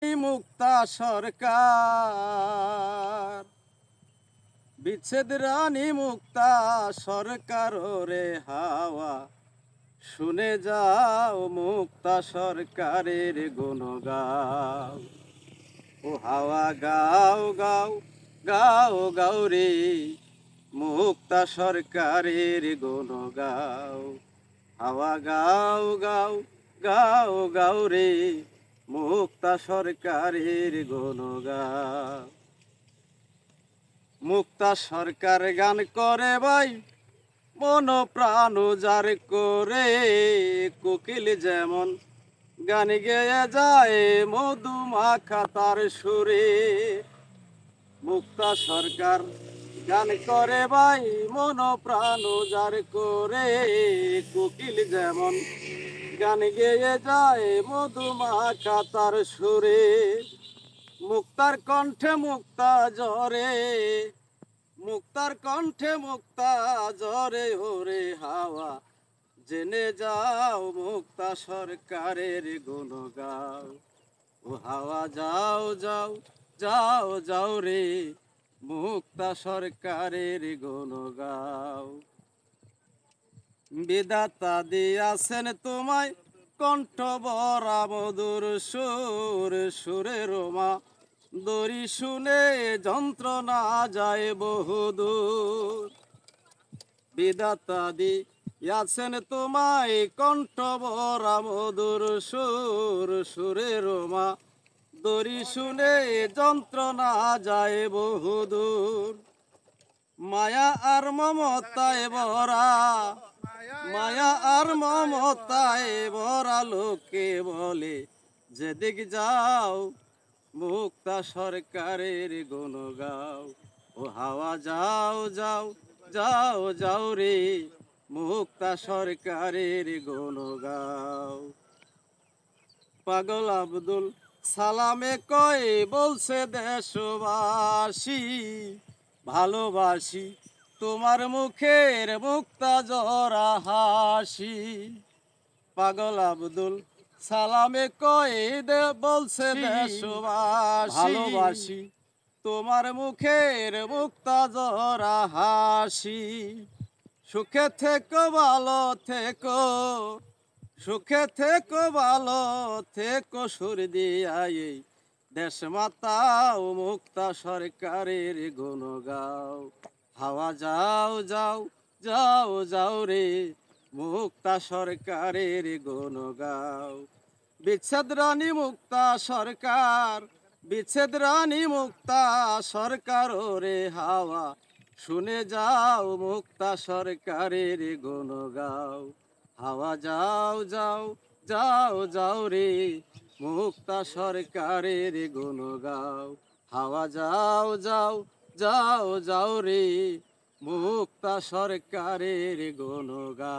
মুক্তা সরকার, বিচ্ছেদ রানী মুক্তা সরকার রে হাওয়া, শুনে যাও মুক্তা সরকারের গুণগাও। ও হাওয়া গাও গাও গাও গাও রে, মুক্তা সরকারের গুণগাও। হাওয়া গাও গাও গাও গাও রে, মুক্তা সরকারের গুণগাও। মুক্তা সরকার গান করে ভাই মন প্রাণ যার করে, কোকিল যেমন গান গেয়ে যায় মধুমাখা তার সুরে। মুক্তা সরকার গান করে ভাই মন প্রাণ যার করে, কোকিল যেমন গান গেয়ে যায় মধুমাখা তার সুরে। মুক্তার কণ্ঠে মুক্তা ঝরে, মুক্তার কণ্ঠে মুক্তা ঝরে ওরে হাওয়া, জেনে যাও মুক্তা সরকারের গুণ গাও। ও হাওয়া যাও যাও যাও যাও রে, মুক্তা সরকারের গুণ গাও। বিধাতা দিয়াছেন তোমায় কণ্ঠ ভরা মধুর সুর, সুরে রোমা দড়ি শুনে যন্ত্রণা যায় বহুদূর। বিধাতা দিয়াছেন তোমায় কণ্ঠ ভরা মধুর সুর, সুরে রোমা দড়ি শুনে যন্ত্রণা যায় বহুদূর। মায়া আর মমতায় ভরা, মায়া আর মমতায় ভরা লোকে বলে যেদিক যাও মুক্তা সরকারের গুণ গাও। ও হাওয়া যাও যাও যাও যাও রে, মুক্তা সরকারের গুণ গাও। পাগল আব্দুল সালামে কয় বলছে দেশবাসী, ভালোবাসি তোমার মুখের মুক্তা জরা হাসি। পাগল আব্দুল সালামে কয় বলছে দেশবাসী, ভালোবাসি তোমার মুখের মুক্তা জরা হাসি। সুখে থেকো ভালো থেকো, সুখে থেকো ভালো থেকো, সুর দিয়াই দেশ মাতা ও মুক্তা সরকারের গুণ গাও। হাওয়া যাও যাও যাও যাও রে, মুক্তা সরকারের গুণ গাও। বিচ্ছেদ রানী মুক্তা সরকার, বিচ্ছেদ রানী মুক্তা সরকার রে হাওয়া, শুনে যাও মুক্তা সরকারের গুণ গাও। হাওয়া যাও যাও যাও যাও রে, মুক্তা সরকারের গুণ গাও। হাওয়া যাও যাও যাও যাও রে, মুক্তা সরকারের গুণ গাও।